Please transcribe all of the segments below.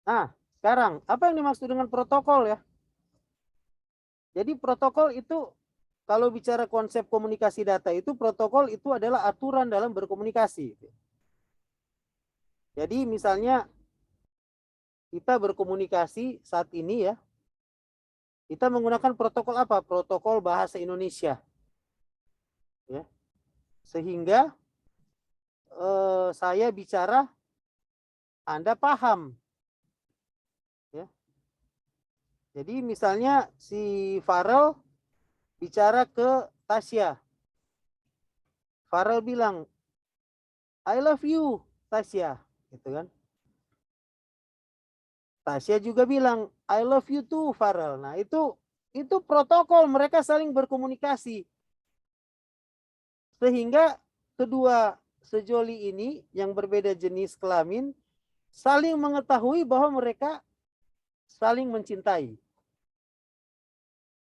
Nah, sekarang apa yang dimaksud dengan protokol ya? Jadi protokol itu kalau bicara konsep komunikasi data itu protokol itu adalah aturan dalam berkomunikasi. Jadi misalnya kita berkomunikasi saat ini ya, kita menggunakan protokol apa? Protokol bahasa Indonesia. Ya. Sehingga saya bicara, Anda paham. Ya. Jadi misalnya si Farel bicara ke Tasya. Farel bilang, I love you, Tasya. Gitu kan. Tasya juga bilang, I love you too, Farel. Nah, itu protokol mereka saling berkomunikasi. Sehingga kedua sejoli ini yang berbeda jenis kelamin saling mengetahui bahwa mereka saling mencintai.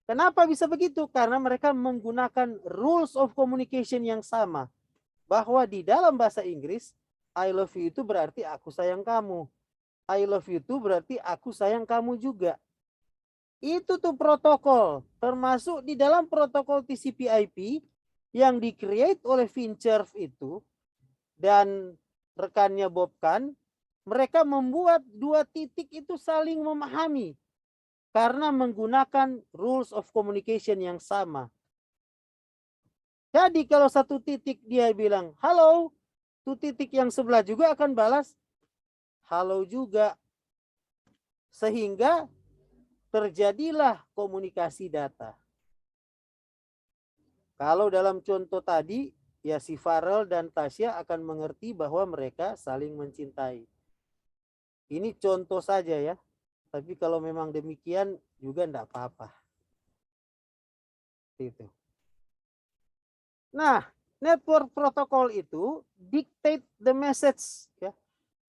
Kenapa bisa begitu? Karena mereka menggunakan rules of communication yang sama. Bahwa di dalam bahasa Inggris, I love you itu berarti aku sayang kamu. I love you itu berarti aku sayang kamu juga. Itu tuh protokol. Termasuk di dalam protokol TCP/IP yang di-create oleh Fincherf itu dan rekannya Bob Kahn, mereka membuat dua titik itu saling memahami karena menggunakan rules of communication yang sama. Jadi kalau satu titik dia bilang halo, tuh titik yang sebelah juga akan balas halo juga. Sehingga terjadilah komunikasi data. Kalau dalam contoh tadi, ya si Farel dan Tasya akan mengerti bahwa mereka saling mencintai. Ini contoh saja ya. Tapi kalau memang demikian juga enggak apa-apa. Itu. Nah, network protokol itu dictate the message ya.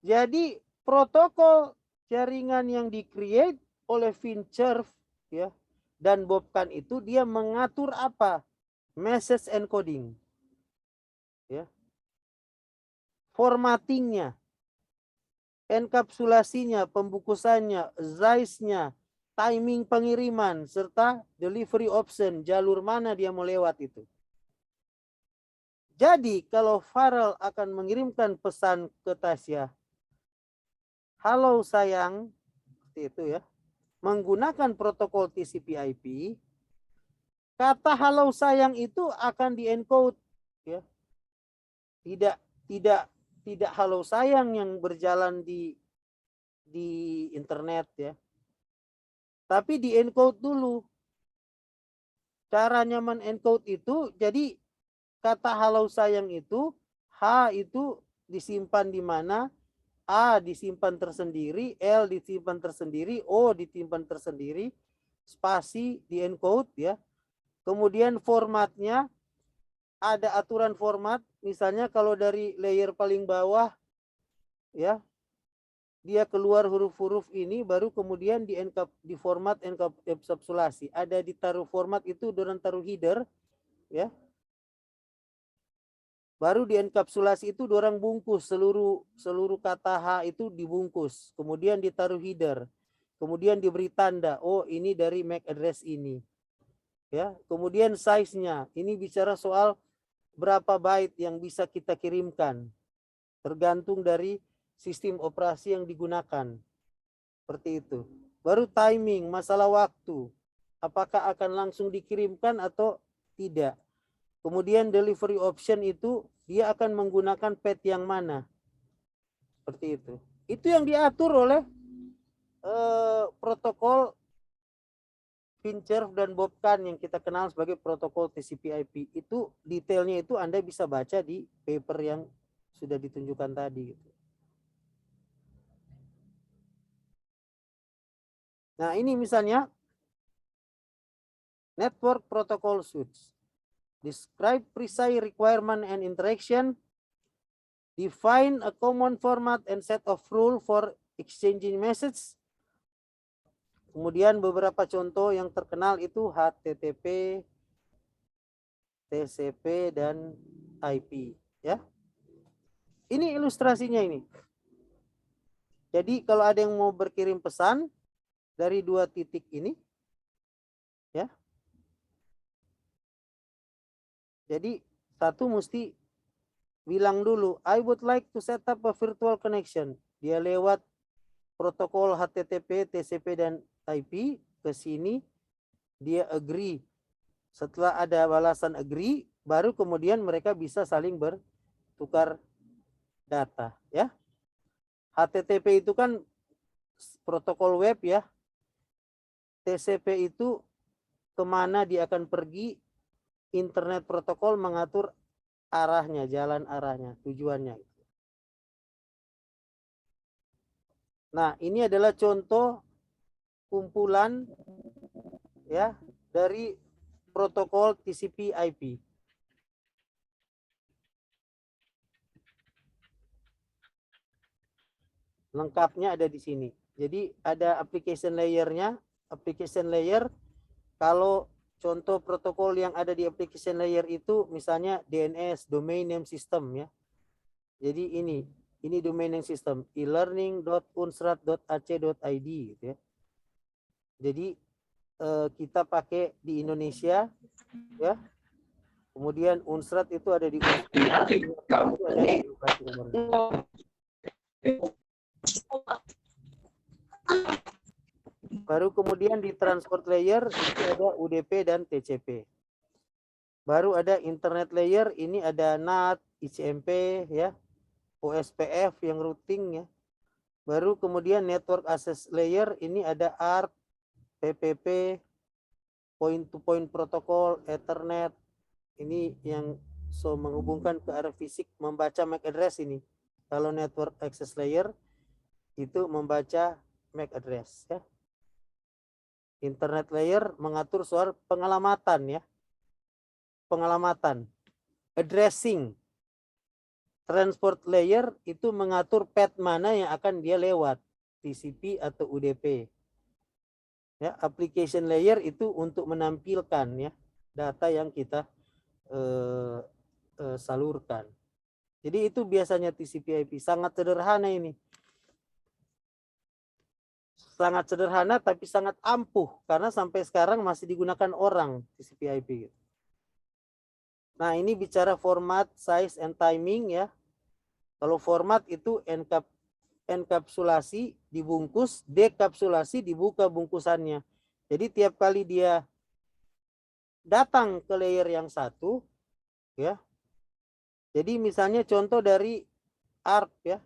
Jadi protokol jaringan yang di-create oleh Fincherf ya dan Bob Kahn itu dia mengatur apa? Message encoding. Ya. Formattingnya, enkapsulasinya, pembungkusannya, size-nya, timing pengiriman, serta delivery option, jalur mana dia mau lewat itu. Jadi kalau Farel akan mengirimkan pesan ke Tasya, halo sayang, seperti itu ya, menggunakan protokol TCP/IP, kata halo sayang itu akan di-encode ya. Tidak tidak tidak halo sayang yang berjalan di internet ya. Tapi di-encode dulu. Caranya men-encode itu jadi kata halo sayang itu H itu disimpan di mana, A disimpan tersendiri, L disimpan tersendiri, O disimpan tersendiri, spasi di encode ya. Kemudian formatnya ada aturan format, misalnya kalau dari layer paling bawah ya, dia keluar huruf-huruf ini baru kemudian di format enkapsulasi. Ada ditaruh format itu dengan taruh header ya. Baru dienkapsulasi itu dorang bungkus seluruh kata H itu dibungkus, kemudian ditaruh header, kemudian diberi tanda, oh ini dari MAC address ini, ya. Kemudian size-nya, ini bicara soal berapa byte yang bisa kita kirimkan, tergantung dari sistem operasi yang digunakan, seperti itu. Baru timing, masalah waktu, apakah akan langsung dikirimkan atau tidak. Kemudian delivery option itu dia akan menggunakan pet yang mana. Seperti itu. Itu yang diatur oleh protokol Fincherf dan Bob Kahn yang kita kenal sebagai protokol TCP/IP. Itu detailnya itu Anda bisa baca di paper yang sudah ditunjukkan tadi. Nah ini misalnya network protocol suites. Describe precise requirement and interaction. Define a common format and set of rule for exchanging message. Kemudian beberapa contoh yang terkenal itu HTTP, TCP, dan IP. Ya, ini ilustrasinya ini. Jadi kalau ada yang mau berkirim pesan dari 2 titik ini, ya. Jadi satu mesti bilang dulu, I would like to set up a virtual connection. Dia lewat protokol HTTP, TCP, dan IP ke sini, dia agree. Setelah ada balasan agree, baru kemudian mereka bisa saling bertukar data, ya. HTTP itu kan protokol web, ya. TCP itu kemana dia akan pergi. Internet protokol mengatur arahnya, jalan arahnya, tujuannya. Nah, ini adalah contoh kumpulan, ya, dari protokol TCP/IP. Lengkapnya ada di sini. Jadi ada application layernya. Application layer, kalau contoh protokol yang ada di application layer itu misalnya DNS, domain name system, ya. Jadi ini domain name system, e-learning.unsrat.ac.id gitu, ya. Jadi kita pakai di Indonesia, ya. Kemudian Unsrat itu ada di baru kemudian di transport layer itu ada UDP dan TCP. Baru ada internet layer, ini ada NAT, ICMP, ya, OSPF yang routing, ya. Baru kemudian network access layer, ini ada ARP, PPP, point to point protokol, Ethernet. Ini yang menghubungkan ke arah fisik, membaca MAC address ini. Kalau network access layer itu membaca MAC address, ya. Internet layer mengatur soal pengelamatan, ya. Pengelamatan. Addressing. Transport layer itu mengatur path mana yang akan dia lewat, TCP atau UDP. Ya, application layer itu untuk menampilkan, ya, data yang kita salurkan. Jadi itu biasanya TCP/IP. Sangat sederhana ini. Sangat sederhana tapi sangat ampuh karena sampai sekarang masih digunakan orang TCP/IP. Nah, ini bicara format, size, and timing, ya. Kalau format itu enkapsulasi dibungkus, dekapsulasi dibuka bungkusannya. Jadi tiap kali dia datang ke layer yang satu, ya. Jadi misalnya contoh dari ARP, ya.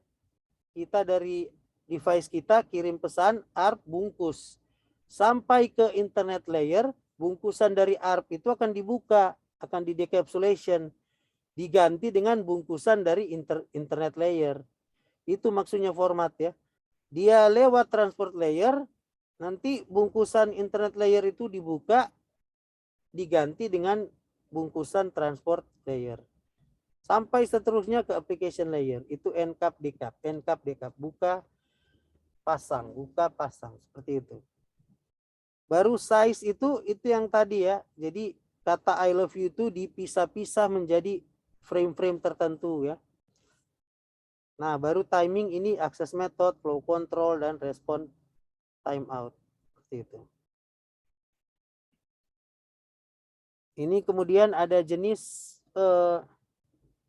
Kita dari device kita kirim pesan ARP bungkus. Sampai ke internet layer, bungkusan dari ARP itu akan dibuka, akan di decapsulation, diganti dengan bungkusan dari internet layer. Itu maksudnya format, ya. Dia lewat transport layer, nanti bungkusan internet layer itu dibuka, diganti dengan bungkusan transport layer. Sampai seterusnya ke application layer. Itu encap, decap, encap, decap, buka, pasang, buka, pasang, seperti itu. Baru size itu yang tadi, ya. Jadi kata I love you itu dipisah-pisah menjadi frame-frame tertentu, ya. Nah, baru timing ini access method, flow control, dan respon timeout. Seperti itu. Ini kemudian ada jenis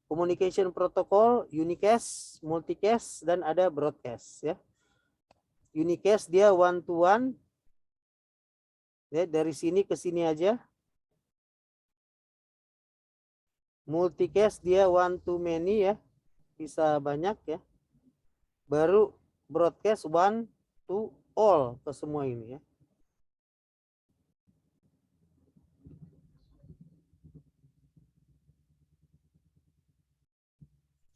communication protocol, unicast, multicast, dan ada broadcast, ya. Unicast dia one to one, ya, dari sini ke sini aja. Multicast dia one to many, ya, bisa banyak, ya. Baru broadcast one to all, ke semua ini, ya.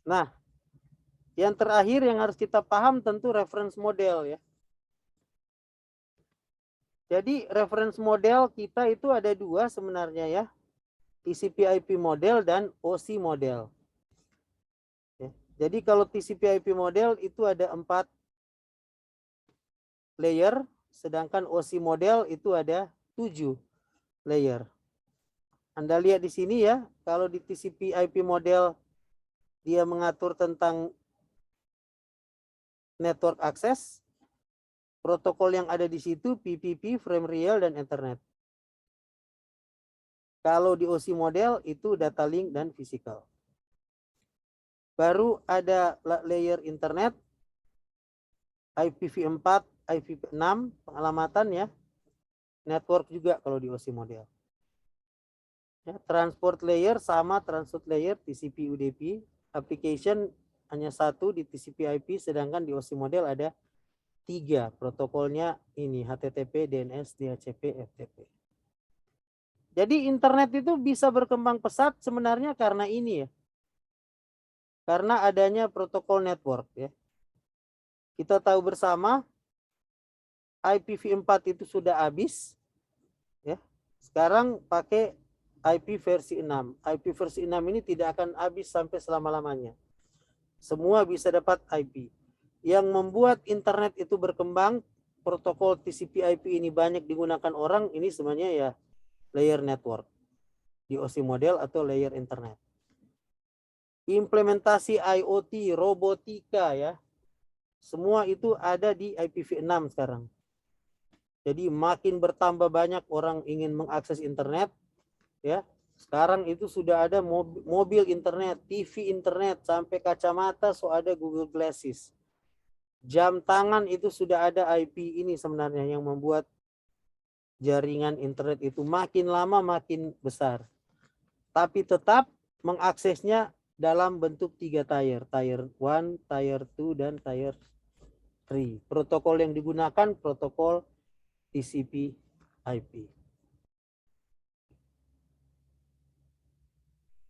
Nah, yang terakhir yang harus kita paham tentu reference model, ya. Jadi reference model kita itu ada 2 sebenarnya, ya. TCP/IP model dan OSI model. Ya. Jadi kalau TCP/IP model itu ada 4 layer, sedangkan OSI model itu ada 7 layer. Anda lihat di sini, ya, kalau di TCP/IP model dia mengatur tentang network access, protokol yang ada di situ PPP, frame real, dan Ethernet. Kalau di OSI model itu data link dan physical. Baru ada layer internet, IPv4, IPv6, pengalamatan ya. Network juga kalau di OSI model. Ya, transport layer sama transport layer TCP UDP. Application hanya satu di TCP IP, sedangkan di OSI model ada 3 protokolnya ini HTTP, DNS, DHCP, FTP. Jadi internet itu bisa berkembang pesat sebenarnya karena ini ya. Karena adanya protokol network ya. Kita tahu bersama IPv4 itu sudah habis ya. Sekarang pakai IP versi 6. IP versi 6 ini tidak akan habis sampai selama-lamanya. Semua bisa dapat IP. Yang membuat internet itu berkembang, protokol TCP IP ini banyak digunakan orang, ini sebenarnya ya layer network di OSI model atau layer internet. Implementasi IoT, robotika ya, semua itu ada di IPv6 sekarang. Jadi makin bertambah banyak orang ingin mengakses internet ya. Sekarang itu sudah ada mobil internet, TV internet, sampai kacamata so ada Google Glasses. Jam tangan itu sudah ada IP ini sebenarnya yang membuat jaringan internet itu makin lama makin besar. Tapi tetap mengaksesnya dalam bentuk 3 tier. Tier 1, tier 2, dan tier 3. Protokol yang digunakan protokol TCP IP.